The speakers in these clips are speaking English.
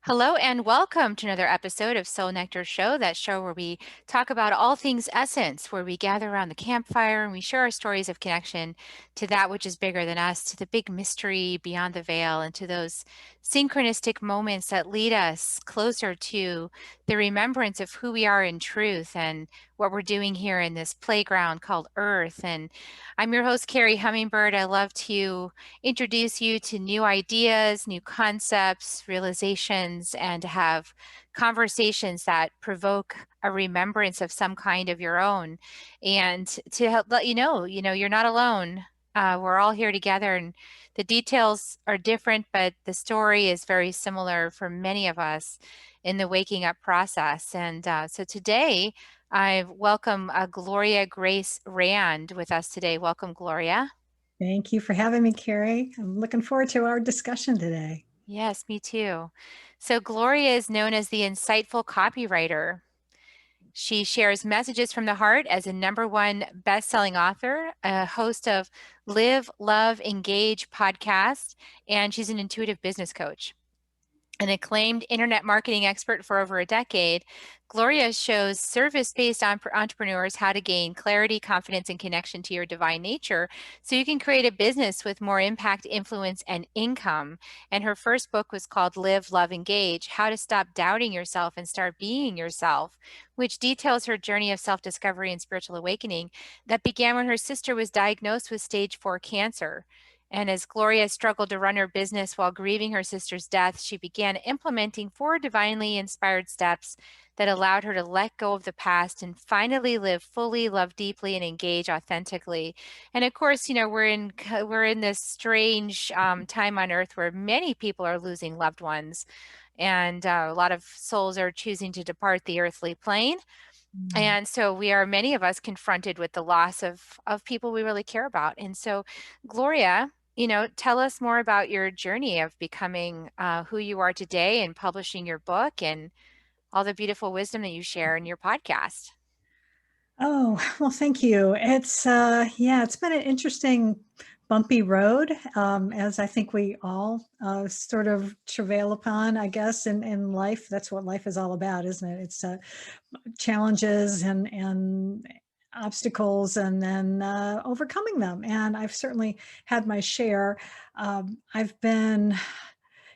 Hello and welcome to another episode of Soul Nectar Show, that show where we talk about all things essence, where we gather around the campfire and we share our stories of connection to that which is bigger than us, to the big mystery beyond the veil, and to those synchronistic moments that lead us closer to the remembrance of who we are in truth and what we're doing here in this playground called Earth. And I'm your host, Carrie Hummingbird. I love to introduce you to new ideas, new concepts, realizations, and to have conversations that provoke a remembrance of some kind of your own. And to help let you know, you're not alone. We're all here together, and the details are different, but the story is very similar for many of us in the waking up process. And so today, I welcome Gloria Grace Rand with us today. Welcome, Gloria. Thank you for having me, Carrie. I'm looking forward to our discussion today. Yes, me too. So Gloria is known as the Insightful Copywriter. She shares messages from the heart as a #1 best-selling author, a host of Live, Love, Engage podcast, and she's an intuitive business coach. An acclaimed internet marketing expert for over a decade, Gloria shows service-based entrepreneurs how to gain clarity, confidence, and connection to your divine nature so you can create a business with more impact, influence, and income. And her first book was called Live, Love, Engage: How to Stop Doubting Yourself and Start Being Yourself, which details her journey of self-discovery and spiritual awakening that began when her sister was diagnosed with stage 4 cancer. And as Gloria struggled to run her business while grieving her sister's death, she began implementing 4 divinely inspired steps that allowed her to let go of the past and finally live fully, love deeply, and engage authentically. And of course, you know, we're in this strange time on Earth where many people are losing loved ones, and a lot of souls are choosing to depart the earthly plane. Mm. And so we are, many of us, confronted with the loss of people we really care about. And so, Gloria, you know, tell us more about your journey of becoming who you are today and publishing your book and all the beautiful wisdom that you share in your podcast. Oh, well, thank you. It's been an interesting, bumpy road, as I think we all sort of travail upon, I guess, in life. That's what life is all about, isn't it? It's challenges and obstacles, and then overcoming them. And I've certainly had my share. I've been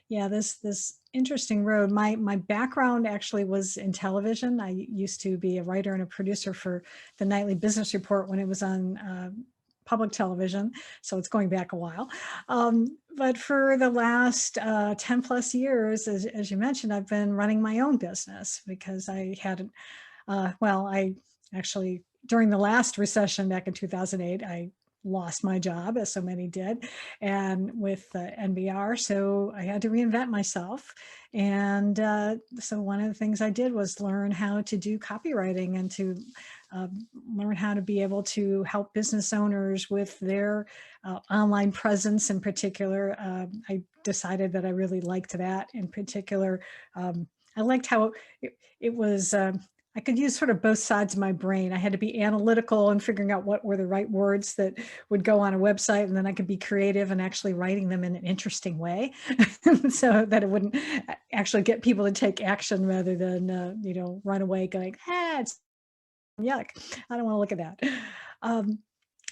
Yeah, this interesting road. My background actually was in television. I used to be a writer and a producer for the Nightly Business Report when it was on public television, so it's going back a while. But for the last 10 plus years, as you mentioned, I've been running my own business because I had, I actually, during the last recession back in 2008, I lost my job, as so many did, and with NBR, so I had to reinvent myself. And so one of the things I did was learn how to do copywriting and to learn how to be able to help business owners with their online presence in particular. I decided that I really liked that in particular. I liked how it was. I could use sort of both sides of my brain. I had to be analytical and figuring out what were the right words that would go on a website, and then I could be creative and actually writing them in an interesting way, so that it wouldn't actually get people to take action rather than run away going, it's yuck, I don't want to look at that. Um,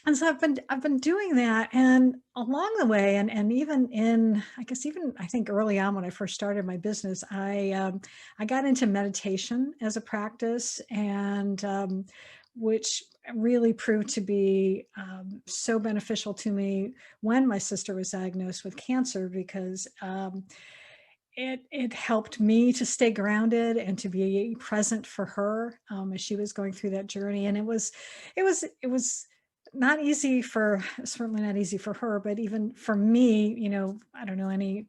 and so I've been doing that, and along the way, and even in, I guess, even I think early on when I first started my business, I got into meditation as a practice, and which really proved to be so beneficial to me when my sister was diagnosed with cancer, because it helped me to stay grounded and to be present for her as she was going through that journey. And it was not easy for, certainly not easy for her, but even for me, I don't know any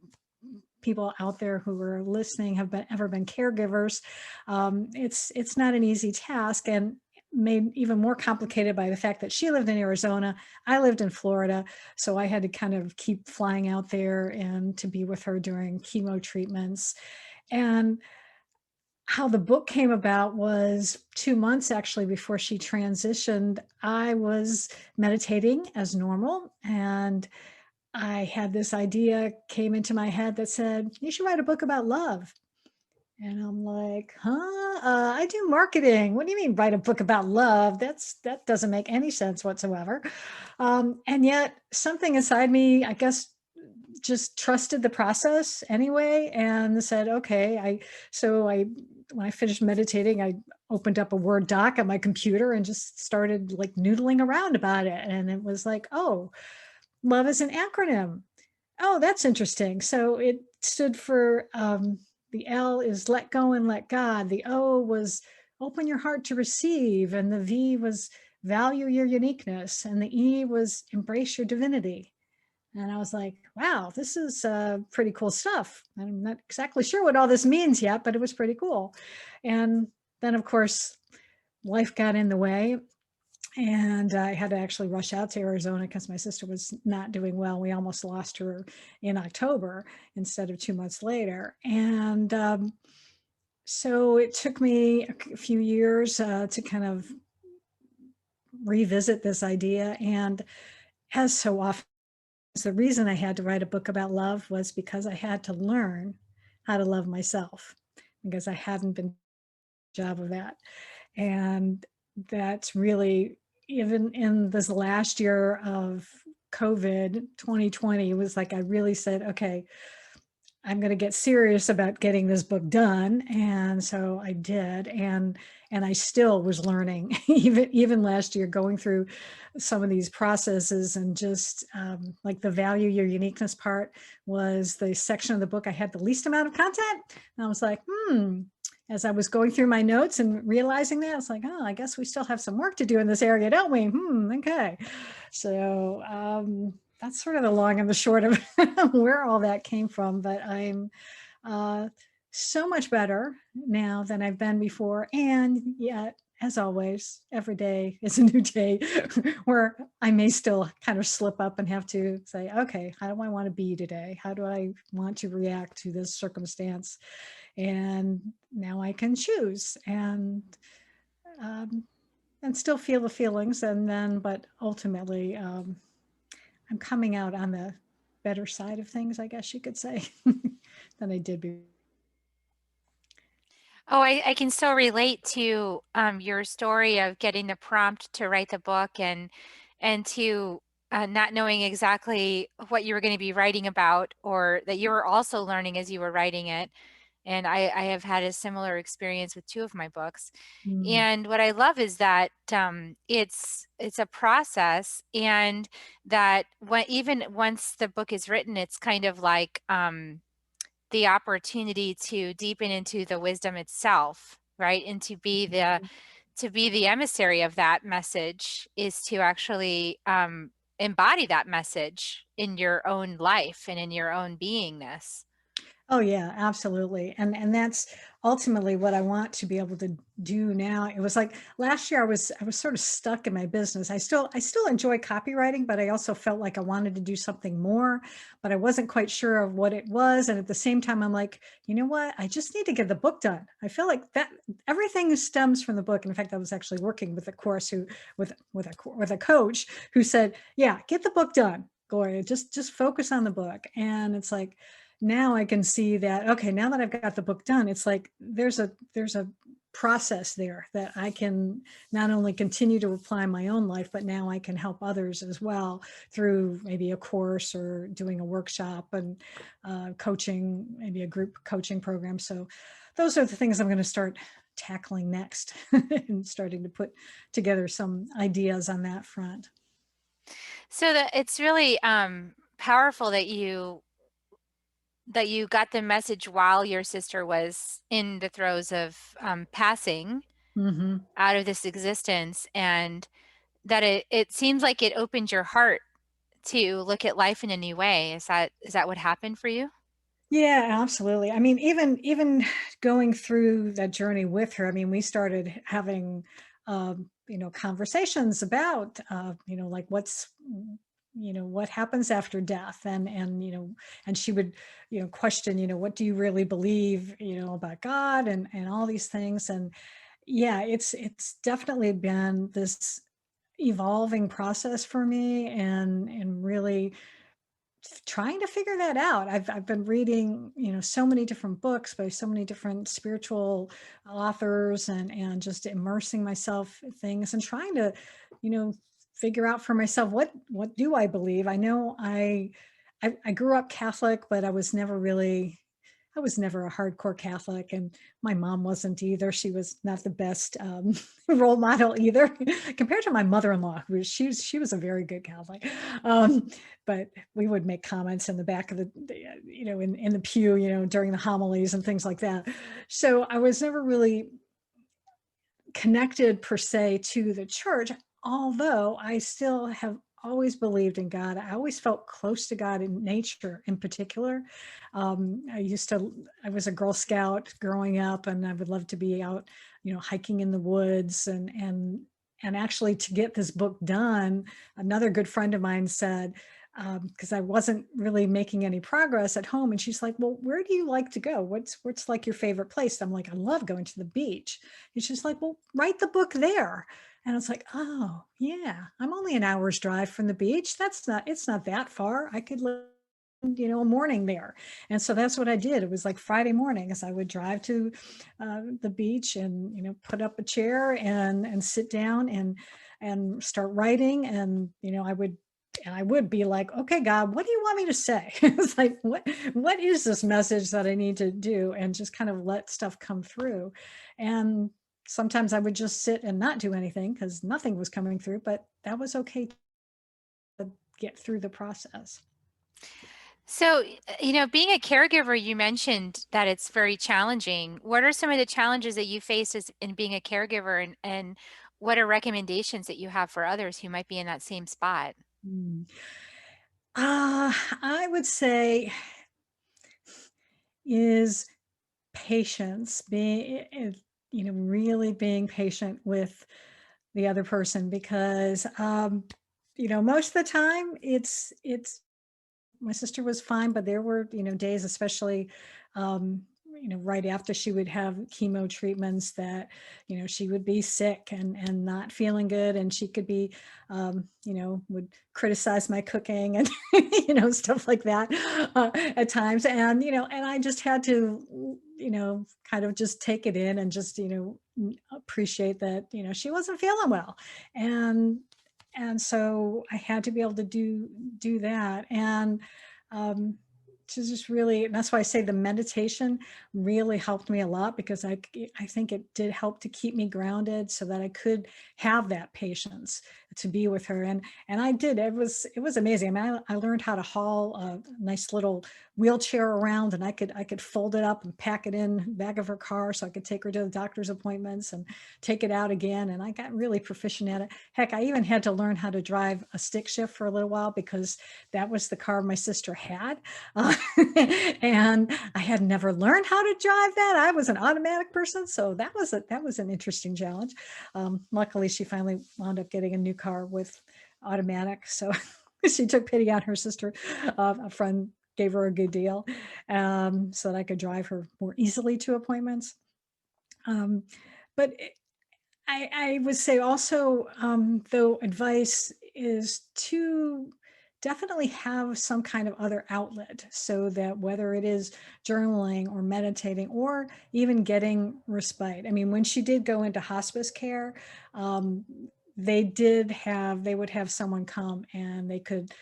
people out there who are listening have ever been caregivers. It's not an easy task, and made even more complicated by the fact that she lived in Arizona, I lived in Florida, so I had to kind of keep flying out there and to be with her during chemo treatments. And how the book came about was 2 months actually before she transitioned. I was meditating as normal, and I had this idea came into my head that said, you should write a book about love. And I'm like, huh? I do marketing. What do you mean write a book about love? That doesn't make any sense whatsoever. And yet something inside me, I guess, just trusted the process anyway and said, okay, I when I finished meditating, I opened up a Word doc on my computer and just started like noodling around about it. And it was like, oh, love is an acronym. Oh, that's interesting. So it stood for the L is let go and let God. The O was open your heart to receive. And the V was value your uniqueness. And the E was embrace your divinity. And I was like, wow, this is pretty cool stuff. I'm not exactly sure what all this means yet, but it was pretty cool. And then, of course, life got in the way. And I had to actually rush out to Arizona because my sister was not doing well. We almost lost her in October instead of 2 months later. And so it took me a few years to kind of revisit this idea. And as so often, the reason I had to write a book about love was because I had to learn how to love myself because I hadn't been job of that. And that's really, even in this last year of COVID 2020, it was like I really said, okay, I'm going to get serious about getting this book done. And so I did. And I still was learning even last year, going through some of these processes. And just like the value your uniqueness part was the section of the book I had the least amount of content. And I was like, as I was going through my notes and realizing that, I was like, oh, I guess we still have some work to do in this area, don't we? Okay. So that's sort of the long and the short of where all that came from. But I'm uh, so much better now than I've been before. And yet, as always, every day is a new day where I may still kind of slip up and have to say, okay, how do I want to be today? How do I want to react to this circumstance? And now I can choose um, and still feel the feelings. And then, but ultimately, I'm coming out on the better side of things, I guess you could say, than I did before. Oh, I can so relate to your story of getting the prompt to write the book and to not knowing exactly what you were going to be writing about, or that you were also learning as you were writing it. And I have had a similar experience with two of my books. Mm. And what I love is that it's a process, and that when, even once the book is written, it's kind of like the opportunity to deepen into the wisdom itself, right? And to be the emissary of that message is to actually embody that message in your own life and in your own beingness. Oh yeah, absolutely. And that's ultimately what I want to be able to do now. It was like last year I was sort of stuck in my business. I still enjoy copywriting, but I also felt like I wanted to do something more, but I wasn't quite sure of what it was. And at the same time, I'm like, you know what? I just need to get the book done. I feel like that everything stems from the book. And in fact, I was actually working with a course with a coach who said, yeah, get the book done, Gloria. Just focus on the book. And it's like, now I can see that, okay, now that I've got the book done, it's like there's a process there that I can not only continue to apply in my own life, but now I can help others as well through maybe a course or doing a workshop and coaching, maybe a group coaching program. So those are the things I'm going to start tackling next and starting to put together some ideas on that front. So that it's really powerful that you got the message while your sister was in the throes of passing Hmm. out of this existence, and that it seems like it opened your heart to look at life in a new way. Is that what happened for you? Yeah, absolutely. I mean, even going through that journey with her, I mean, we started having conversations about like what happens after death, and she would question, what do you really believe, about God and all these things. And yeah, it's definitely been this evolving process for me, and really trying to figure that out. I've been reading, so many different books by so many different spiritual authors, and just immersing myself in things and trying to, you know, figure out for myself what do I believe. I know I grew up Catholic, but I was never a hardcore Catholic, and my mom wasn't either. She was not the best role model either, compared to my mother-in-law, who she was a very good Catholic. Um, but we would make comments in the back of in the pew, during the homilies and things like that. So I was never really connected per se to the church, although I still have always believed in God. I always felt close to God in nature in particular. I was a Girl Scout growing up, and I would love to be out, hiking in the woods, and actually to get this book done, another good friend of mine said, because I wasn't really making any progress at home. And she's like, well, where do you like to go? What's like your favorite place? I'm like, I love going to the beach. And she's like, well, write the book there. And it's like, oh yeah, I'm only an hour's drive from the beach. It's not that far. I could live, a morning there. And so that's what I did. It was like Friday mornings. I would drive to the beach, and, put up a chair and sit down and start writing. And, I would be like, okay, God, what do you want me to say? It's like, what is this message that I need to do? And just kind of let stuff come through. And sometimes I would just sit and not do anything because nothing was coming through, but that was okay to get through the process. So, being a caregiver, you mentioned that it's very challenging. What are some of the challenges that you faced in being a caregiver, and what are recommendations that you have for others who might be in that same spot? Mm. I would say is patience, really being patient with the other person, because, most of the time it's my sister was fine, but there were, days, especially, right after she would have chemo treatments, that, she would be sick and not feeling good. And she could be, would criticize my cooking and, stuff like that at times. And, and I just had to, kind of just take it in and just, appreciate that, she wasn't feeling well. And, and so I had to be able to do that. And um, to just really, and that's why I say the meditation really helped me a lot, because I think it did help to keep me grounded so that I could have that patience to be with her. And I did. It was amazing. I mean, I learned how to haul a nice little wheelchair around, and I could fold it up and pack it in the back of her car so I could take her to the doctor's appointments and take it out again. And I got really proficient at it. Heck, I even had to learn how to drive a stick shift for a little while, because that was the car my sister had. And I had never learned how to drive that. I was an automatic person. So that was an interesting challenge. Luckily, she finally wound up getting a new car with automatic. So she took pity on her sister. A friend gave her a good deal, so that I could drive her more easily to appointments. Um, but I would say also, though, advice is to definitely have some kind of other outlet, so that whether it is journaling or meditating or even getting respite. I mean, when she did go into hospice care, um, they would have someone come, and they could,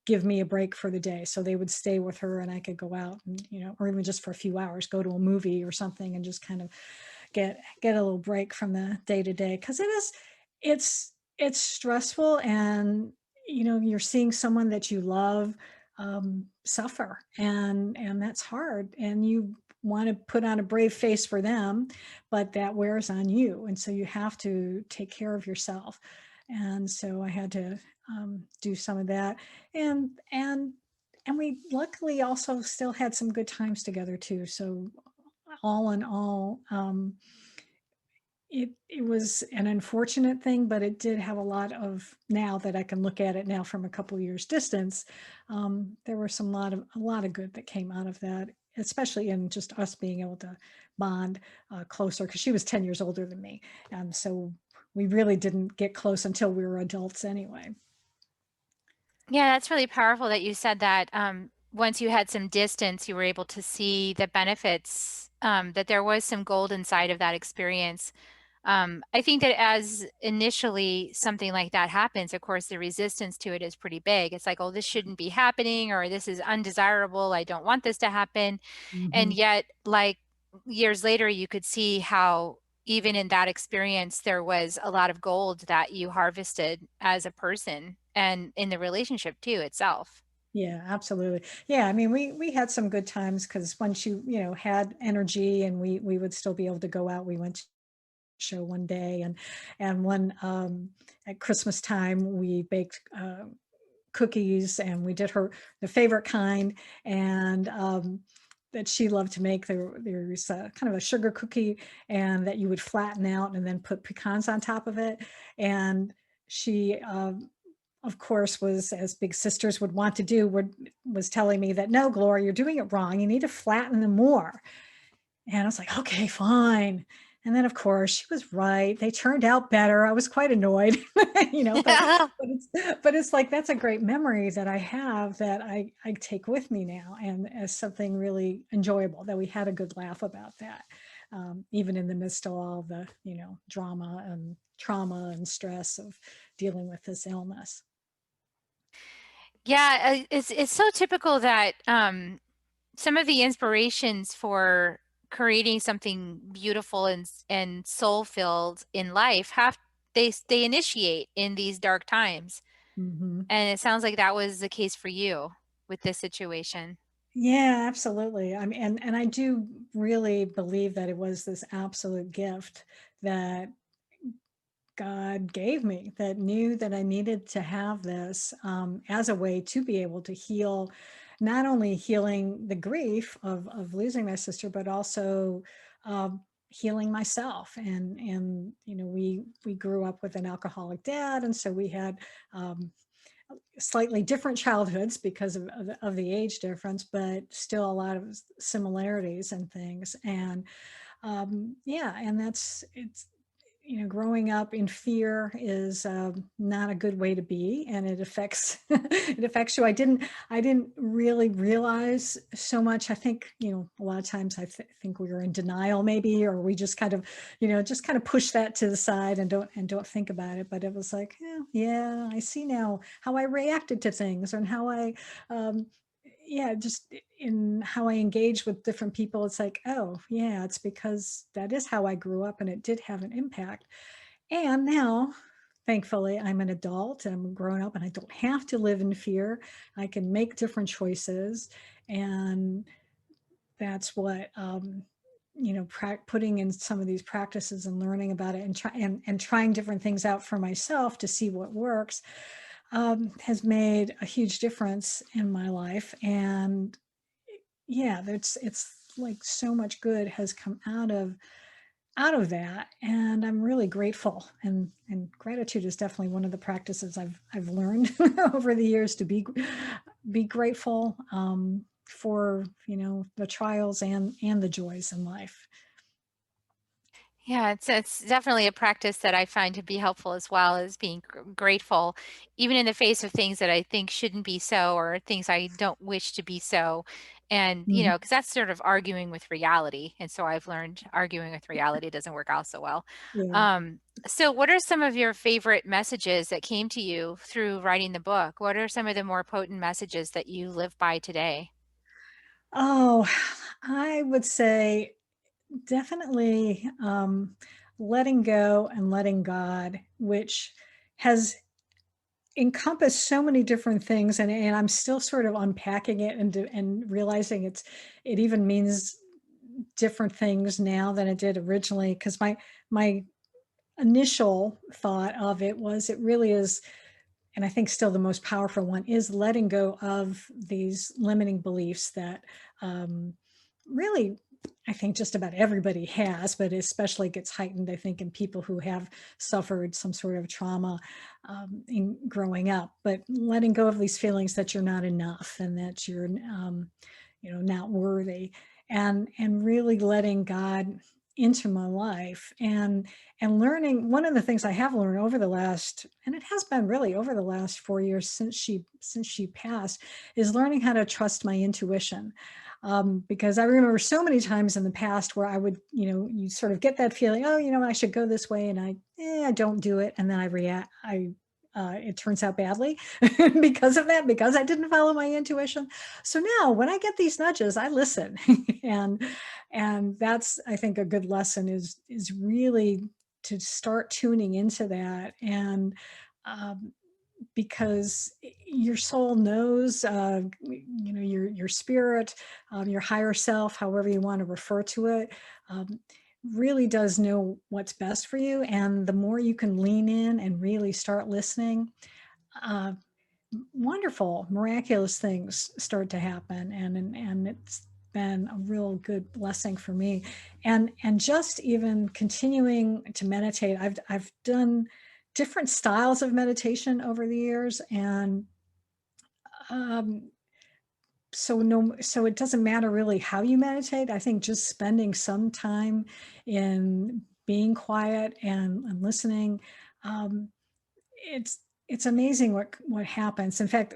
give me a break for the day. So they would stay with her, and I could go out and, or even just for a few hours, go to a movie or something, and just kind of get a little break from the day to day, because it's stressful. And you're seeing someone that you love suffer, and that's hard, and you want to put on a brave face for them, but that wears on you, and so you have to take care of yourself. And so I had to do some of that. And and and we luckily also still had some good times together too. So all in all, it was an unfortunate thing, but it did have a lot of, now that I can look at it now from a couple of years distance, there were a lot of good that came out of that, especially in just us being able to bond closer, because she was 10 years older than me. And so we really didn't get close until we were adults anyway. Yeah, that's really powerful that you said that. Once you had some distance, you were able to see the benefits, that there was some gold inside of that experience. I think that as initially something like that happens, of course, the resistance to it is pretty big. It's like, oh, this shouldn't be happening, or this is undesirable. I don't want this to happen. And Mhm. yet, like years later, you could see how even in that experience, there was a lot of gold that you harvested as a person and in the relationship too itself. Yeah, absolutely. Yeah, I mean, we had some good times because once you had energy and we would still be able to go out. We went to a show one day, and one at Christmas time we baked cookies, and we did her the favorite kind, and that she loved to make. There's kind of a sugar cookie, and that you would flatten out and then put pecans on top of it. And she, of course, was, as big sisters would want to do, was telling me that, no, Gloria, you're doing it wrong. You need to flatten them more. And I was like, okay, fine. And then, of course, she was right. They turned out better. I was quite annoyed, but it's like that's a great memory that I have that I take with me now, and as something really enjoyable, that we had a good laugh about that, even in the midst of all the drama and trauma and stress of dealing with this illness. Yeah, it's so typical that some of the inspirations for creating something beautiful and soul filled in life have they initiate in these dark times. Hmm. And it sounds like that was the case for you with this situation. Yeah, absolutely. I mean, and I do really believe that it was this absolute gift that God gave me, that knew that I needed to have this, as a way to be able to heal, not only healing the grief of losing my sister, but also healing myself. And we grew up with an alcoholic dad, and so we had um, slightly different childhoods because of the age difference, but still a lot of similarities and things. And yeah, and it's growing up in fear is not a good way to be, and it affects it affects you. I didn't really realize so much. I think a lot of times think we were in denial, maybe, or we just kind of just kind of push that to the side and don't think about it. But it was like, yeah, I see now how I reacted to things, and how I um, yeah, just in how I engage with different people. It's like, oh, yeah, it's because that is how I grew up, and it did have an impact. And now, thankfully, I'm an adult and I'm grown up, and I don't have to live in fear. I can make different choices. And that's what, putting in some of these practices and learning about it, and trying different things out for myself to see what works, has made a huge difference in my life. And yeah, it's like so much good has come out of that, and I'm really grateful. And gratitude is definitely one of the practices I've learned over the years, to be grateful, for the trials and the joys in life. Yeah, it's definitely a practice that I find to be helpful as well as being grateful, even in the face of things that I think shouldn't be so or things I don't wish to be so. And, Mhm. because that's sort of arguing with reality. And so I've learned arguing with reality doesn't work out so well. Yeah. Um, so what are some of your favorite messages that came to you through writing the book? What are some of the more potent messages that you live by today? Oh, I would say definitely, letting go and letting God, which has encompassed so many different things, and I'm still sort of unpacking it, and realizing it even means different things now than it did originally. Because my initial thought of it was, it really is, and I think still the most powerful one, is letting go of these limiting beliefs that, really, I think just about everybody has, but especially gets heightened, I think, in people who have suffered some sort of trauma, in growing up. But letting go of these feelings that you're not enough, and that you're not worthy, and really letting God. into my life. And learning, one of the things I have learned over the last, and it has been really over the last 4 years since she passed, is learning how to trust my intuition. Because I remember so many times in the past where I would, you sort of get that feeling, oh, I should go this way, and I don't do it, and then I react. It turns out badly because of that, because I didn't follow my intuition. So now when I get these nudges, I listen. and that's, I think, a good lesson is really to start tuning into that. And um, because your soul knows, your spirit, your higher self, however you want to refer to it, really does know what's best for you. And the more you can lean in and really start listening, uh, wonderful, miraculous things start to happen. And it's been a real good blessing for me. And just even continuing to meditate, I've done different styles of meditation over the years. And um, so it doesn't matter really how you meditate. I think just spending some time in being quiet and listening, um, it's it's amazing what happens. In fact,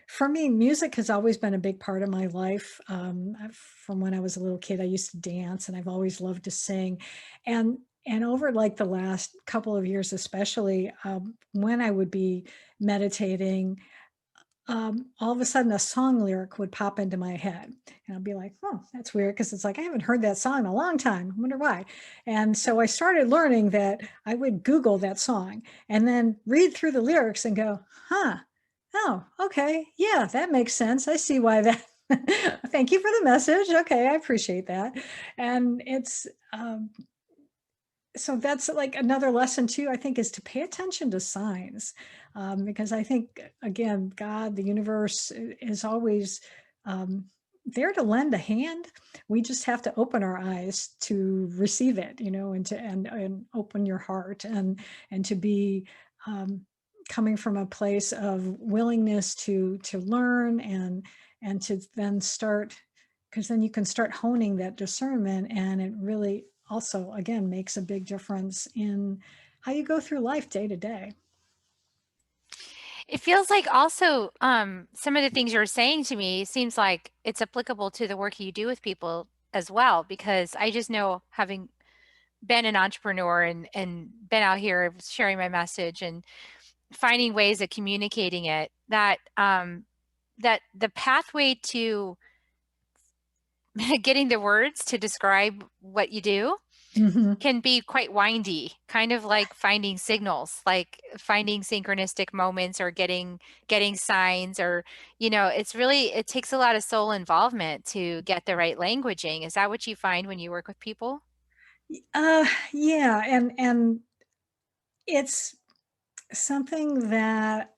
for me, music has always been a big part of my life. From when I was a little kid, I used to dance, and I've always loved to sing. And over like the last couple of years, especially, when I would be meditating, all of a sudden a song lyric would pop into my head, and I'd be like, oh, that's weird, because it's like I haven't heard that song in a long time. I wonder why. And so I started learning that I would Google that song and then read through the lyrics and go, huh, oh, okay, yeah, that makes sense. I see why that. Thank you for the message. Okay, I appreciate that. And it's so that's like another lesson too, I think, is to pay attention to signs. Because I think, again, God, the universe, is always um, there to lend a hand. We just have to open our eyes to receive it, and open your heart, and to be coming from a place of willingness to learn, and to then start, because then you can start honing that discernment, and it really also, again, makes a big difference in how you go through life day to day. It feels like also some of the things you're saying to me seems like it's applicable to the work you do with people as well, because I just know, having been an entrepreneur and been out here sharing my message and finding ways of communicating it, that that the pathway to getting the words to describe what you do Mhm. can be quite windy, kind of like finding signals, like finding synchronistic moments, or getting signs, or it takes a lot of soul involvement to get the right languaging. Is that what you find when you work with people? Yeah, and it's something that,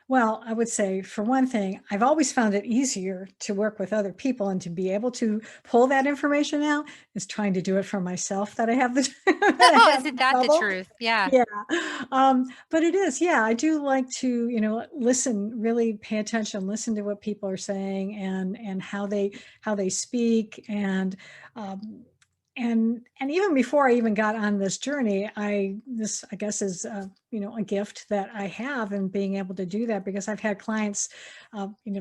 well, I would say, for one thing, I've always found it easier to work with other people and to be able to pull that information out, is trying to do it for myself, that I have the that I Oh, have isn't the that the trouble. truth? Yeah. Yeah. But it is, yeah, I do like to, listen, really pay attention, listen to what people are saying, and how they speak. And even before I even got on this journey, this, I guess, is a gift that I have in being able to do that, because I've had clients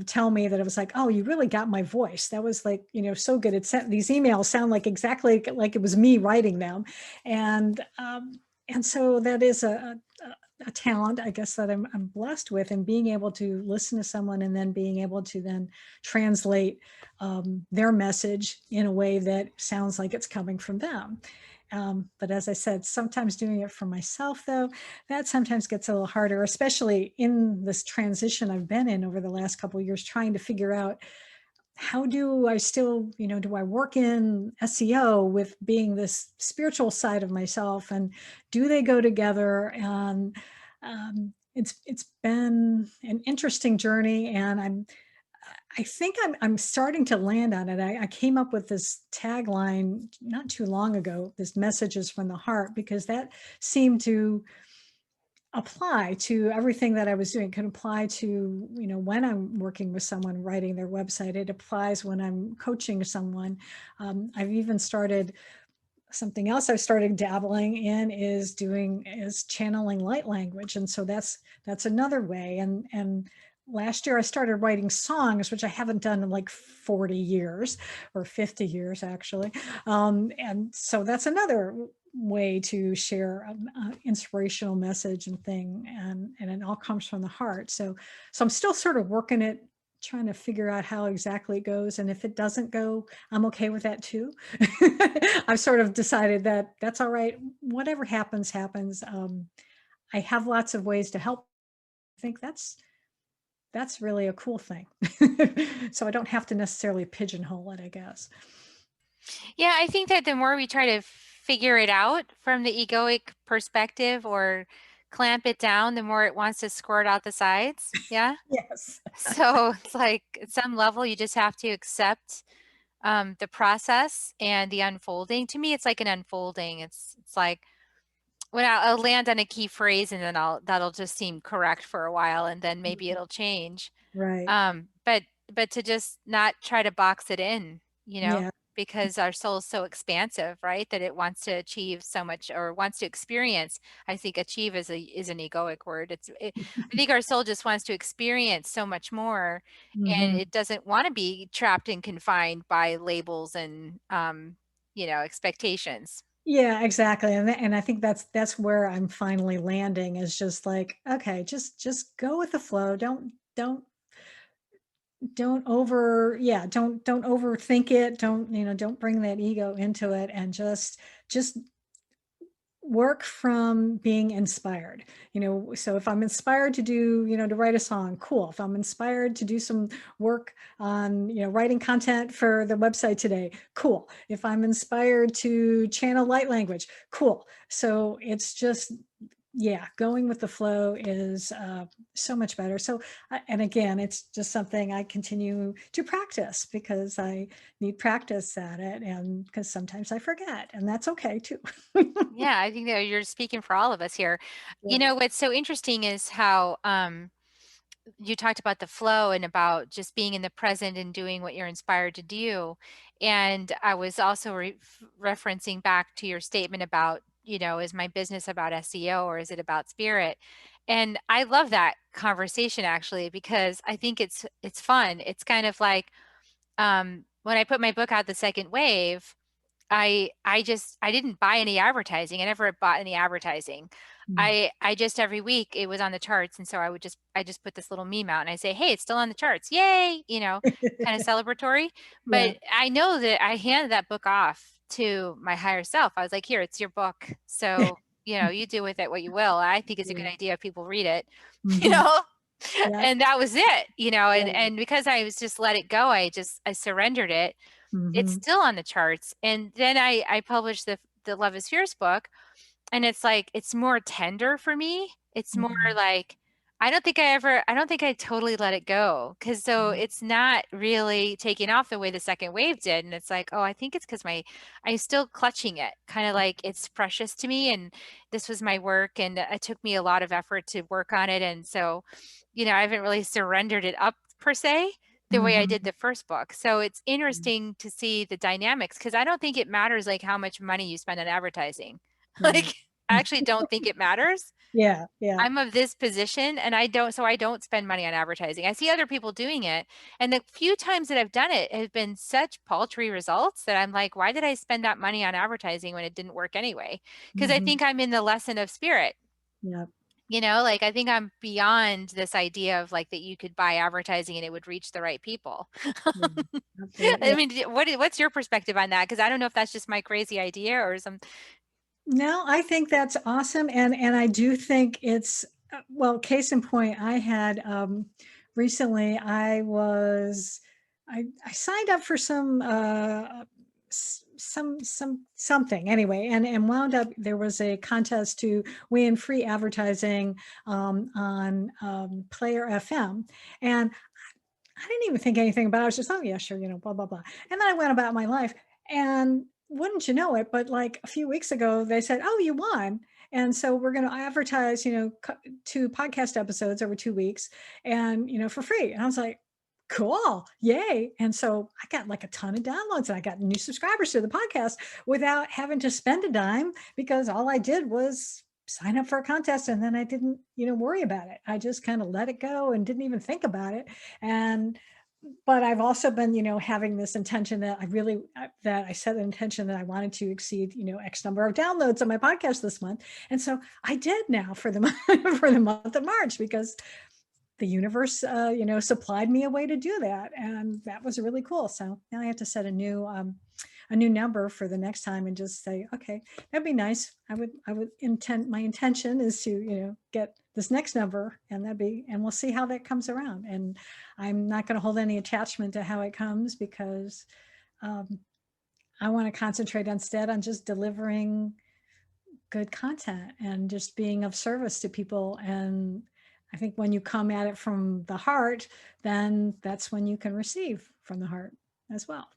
tell me that it was like, oh, you really got my voice. That was like, so good. These emails sound like exactly like it was me writing them. And so that is a talent, I guess, that I'm blessed with, and being able to listen to someone and then being able to then translate their message in a way that sounds like it's coming from them. But as I said, sometimes doing it for myself, though, that sometimes gets a little harder, especially in this transition I've been in over the last couple of years, trying to figure out, how do I still, do I work in SEO with being this spiritual side of myself, and do they go together? And it's been an interesting journey, and I think I'm starting to land on it. I came up with this tagline not too long ago, this messages from the heart, because that seemed to apply to everything that I was doing. It can apply to, when I'm working with someone writing their website. It applies when I'm coaching someone. I've even started something else I started dabbling in is channeling light language. And so that's another way. And last year I started writing songs, which I haven't done in like 40 years or 50 years actually. And so that's another way to share an inspirational message and thing. And it all comes from the heart. So I'm still sort of working it, trying to figure out how exactly it goes. And if it doesn't go, I'm okay with that too. I've sort of decided that that's all right. Whatever happens, happens. I have lots of ways to help. I think that's really a cool thing. So I don't have to necessarily pigeonhole it, I guess. Yeah, I think that the more we try to figure it out from the egoic perspective or clamp it down, the more it wants to squirt out the sides. Yeah. Yes. So it's like at some level, you just have to accept the process and the unfolding. To me, it's like an unfolding. It's like when I'll land on a key phrase and then that'll just seem correct for a while and then maybe it'll change. Right. But to just not try to box it in, Yeah. because our soul is so expansive, right? That it wants to achieve so much or wants to experience. I think achieve is an egoic word. I think our soul just wants to experience so much more, and Hmm. it doesn't want to be trapped and confined by labels and expectations. Yeah, exactly. And I think that's where I'm finally landing, is just like, okay, just go with the flow. Don't overthink it. Don't bring that ego into it, and just work from being inspired. So if I'm inspired to to write a song, cool. If I'm inspired to do some work on writing content for the website today, cool. If I'm inspired to channel light language, cool. So it's just, yeah, going with the flow is so much better. So, and again, it's just something I continue to practice because I need practice at it, and because sometimes I forget, and that's okay too. Yeah, I think that you're speaking for all of us here. Yeah. What's so interesting is how you talked about the flow and about just being in the present and doing what you're inspired to do. And I was also referencing back to your statement about, is my business about SEO or is it about spirit? And I love that conversation actually because I think it's fun. It's kind of like when I put my book out, The Second Wave, I didn't buy any advertising. I never bought any advertising. Mm. I just every week it was on the charts, and so I just put this little meme out and I say, "Hey, it's still on the charts. Yay!" Kind of celebratory. Yeah. But I know that I handed that book off to my higher self. I was like, "Here, it's your book. So, you do with it what you will. I think it's a good Yeah. idea if people read it." You Mhm. know? Yeah. And that was it, and Yeah. and because I was just let it go, I surrendered it. It's Mhm. still on the charts. And then I published the Love is Fierce book, and it's like it's more tender for me. It's more Mhm. like I don't think I totally let it go because so Mhm. it's not really taking off the way the second wave did. And it's like, oh, I think it's because I'm still clutching it, kind of like it's precious to me, and this was my work, and it took me a lot of effort to work on it, and so I haven't really surrendered it up per se the way I did Mhm. the first book. So it's interesting to see the dynamics because I don't think it matters like how much money you spend on advertising. Right. Like I actually don't think it matters. Yeah, yeah. I'm of this position and I don't spend money on advertising. I see other people doing it. And the few times that I've done it has been such paltry results that I'm like, why did I spend that money on advertising when it didn't work anyway? Because I Mhm. think I'm in the lesson of spirit. Yeah, Like I think I'm beyond this idea of like that you could buy advertising and it would reach the right people. yeah. Absolutely, I yeah. mean, what's your perspective on that? Because I don't know if that's just my crazy idea or some. No, I think that's awesome, and I do think it's well, case in point, I had, recently I signed up for something anyway, and wound up there was a contest to win free advertising, on, Player FM, and I didn't even think anything about it. I was just, "Oh, yeah, sure," blah, blah, blah. And then I went about my life, and wouldn't you know it, but, like, a few weeks ago, they said, "Oh, you won, and so we're gonna advertise, 2 podcast episodes over 2 weeks and, for free." And I was like, cool, yay. And so I got like a ton of downloads and I got new subscribers to the podcast without having to spend a dime, because all I did was sign up for a contest, and then I didn't, worry about it. I just kind of let it go and didn't even think about it. And but I've also been, having this intention that that I set an intention that I wanted to exceed, X number of downloads on my podcast this month. And so I did now for the for the month of March, because the universe, supplied me a way to do that. And that was really cool. So now I have to set a new number for the next time and just say, okay, that'd be nice. My intention is to, get this next number, and and we'll see how that comes around. And I'm not going to hold any attachment to how it comes, because um, I want to concentrate instead on just delivering good content and just being of service to people. And I think when you come at it from the heart, then that's when you can receive from the heart as well.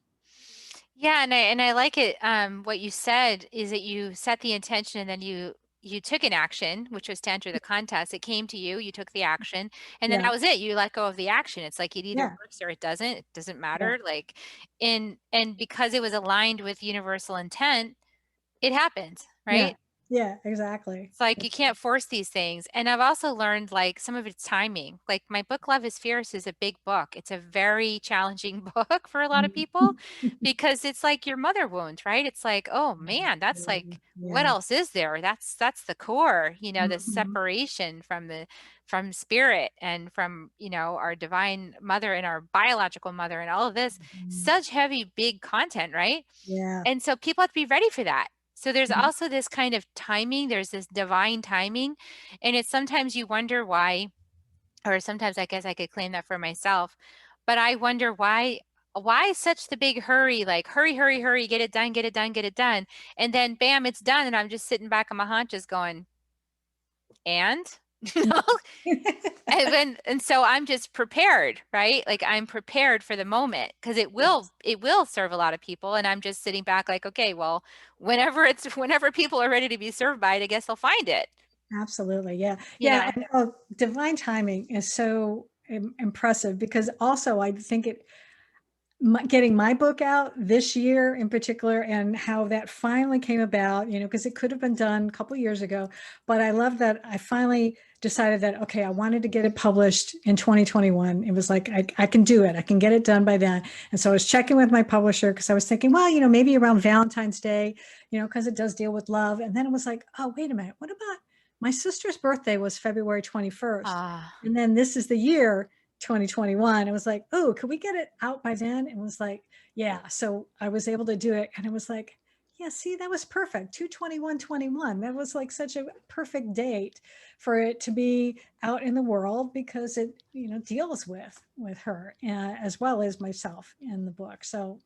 Yeah, and I like it. What you said is that you set the intention and then you took an action, which was to enter the contest. It came to you, you took the action, and then Yeah. that was it. You let go of the action. It's like it either Yeah. works or it doesn't. It doesn't Yeah. matter. Like and because it was aligned with universal intent, it happened, Yeah. right? Yeah. Exactly. It's like you can't force these things. And I've also learned like some of it's timing. Like my book Love is Fierce is a big book. It's a very challenging book for a lot of people because it's like your mother wound, right? It's like, oh man, that's like what Yeah. else is there? That's the core, the Mhm. separation from spirit and from, our divine mother and our biological mother and all of this. Mhm. Such heavy, big content, right? Yeah. And so people have to be ready for that. So there's Mhm. also this kind of timing, there's this divine timing, and it's sometimes you wonder why, or sometimes I guess I could claim that for myself, but I wonder why such the big hurry, like hurry, hurry, hurry, get it done, get it done, get it done. And then bam, it's done. And I'm just sitting back on my haunches going, and you know, and so I'm just prepared, right? Like I'm prepared for the moment because Yes. it will serve a lot of people. And I'm just sitting back like, okay, well, whenever people are ready to be served by it, I guess they'll find it, Absolutely. Yeah. you Yeah. know? And divine timing is so impressive, because also I think getting my book out this year in particular, and how that finally came about, because it could have been done a couple years ago. But I love that I finally decided that, okay, I wanted to get it published in 2021. It was like, I can do it. I can get it done by then. And so I was checking with my publisher, because I was thinking, well, maybe around Valentine's Day, because it does deal with love. And then it was like, oh, wait a minute. What about my sister's birthday was February 21st. Ah, And then this is the year 2021. It was like, oh, could we get it out by then? It was like, yeah. So I was able to do it. And it was like, yeah, see, that was perfect. 2/21/21. That was like such a perfect date for it to be out in the world, because it, deals with her, as well as myself in the book. So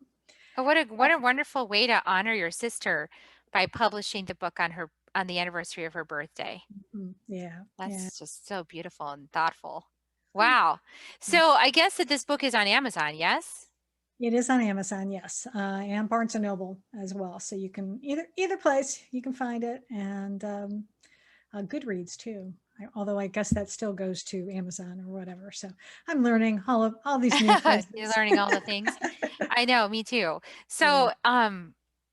oh, what a wonderful way to honor your sister by publishing the book on the anniversary of her birthday. yeah, yeah. That's just so beautiful and thoughtful. Oh, Wow. yeah. So I guess that this book is on Amazon, yes? It is on Amazon, yes, and Barnes and Noble as well. So you can either place you can find it, and Goodreads too. Although I guess that still goes to Amazon or whatever. So I'm learning all these new You're places. learning all the things. I know, me too. Yeah. So,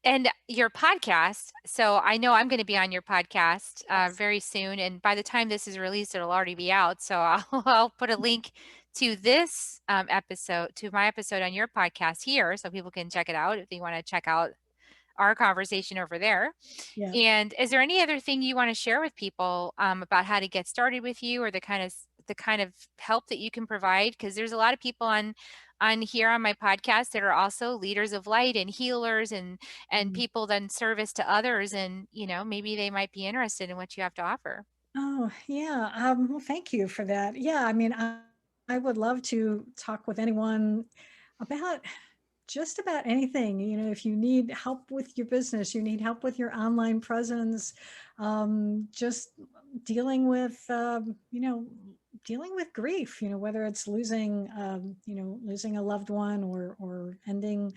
and your podcast, so I know I'm going to be on your podcast Yes. very soon. And by the time this is released, it'll already be out. So I'll put a link to this episode, to my episode on your podcast here, so people can check it out if they want to check out our conversation over there. Yeah. And is there any other thing you want to share with people about how to get started with you, or the kind of help that you can provide? Because there's a lot of people on here on my podcast that are also leaders of light and healers and Mm. people that service to others, and maybe they might be interested in what you have to offer. Oh, yeah. Well, thank you for that. Yeah. I mean, I would love to talk with anyone about just about anything. If you need help with your business, you need help with your online presence, just dealing with, dealing with grief, whether it's losing a loved one, or ending,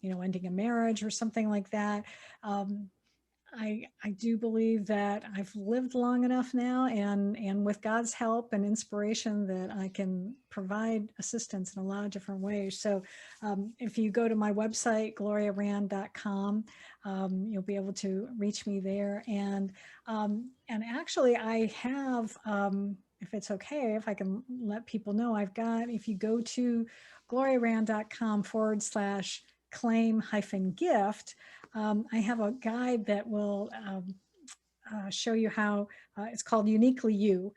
ending a marriage or something like that. Um, I do believe that I've lived long enough now, and with God's help and inspiration, that I can provide assistance in a lot of different ways. So if you go to my website, gloriarand.com, you'll be able to reach me there. And actually I have, if it's okay, if I can let people know, I've got, if you go to gloriarand.com/claim-gift, I have a guide that will show you how, it's called Uniquely You,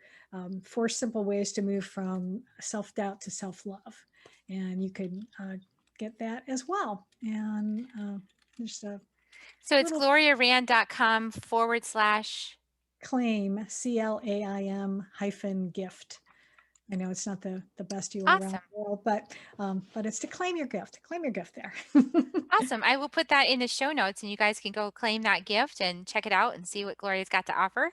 4 simple ways to move from self-doubt to self-love. And you could get that as well. And just a So it's little gloriarand.com/. claim, CLAIM-gift. I know it's not the best URL in Awesome. the world, but it's to claim your gift. Claim your gift there. Awesome. I will put that in the show notes and you guys can go claim that gift and check it out and see what Gloria's got to offer.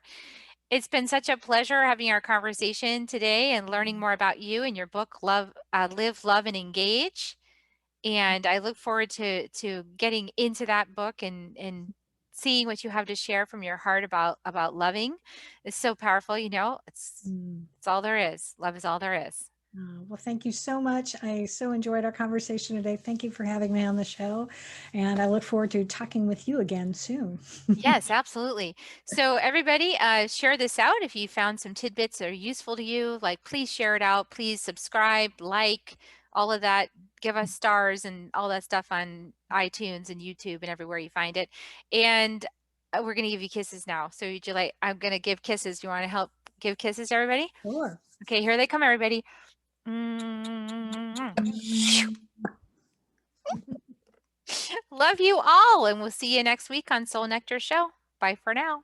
It's been such a pleasure having our conversation today and learning more about you and your book, Live, Love, and Engage. And I look forward to getting into that book and seeing what you have to share from your heart about loving. It's so powerful, you know. Mm. It's all there is. Love is all there is. Well, thank you so much. I so enjoyed our conversation today. Thank you for having me on the show. And I look forward to talking with you again soon. Yes, absolutely. So everybody, share this out if you found some tidbits that are useful to you. Like, please share it out. Please subscribe, like, all of that. Give us stars and all that stuff on iTunes and YouTube and everywhere you find it. And we're going to give you kisses now. So would you like? I'm going to give kisses. Do you want to help give kisses to everybody? Sure. Okay, here they come, everybody. Love you all, and we'll see you next week on Soul Nectar Show. Bye for now.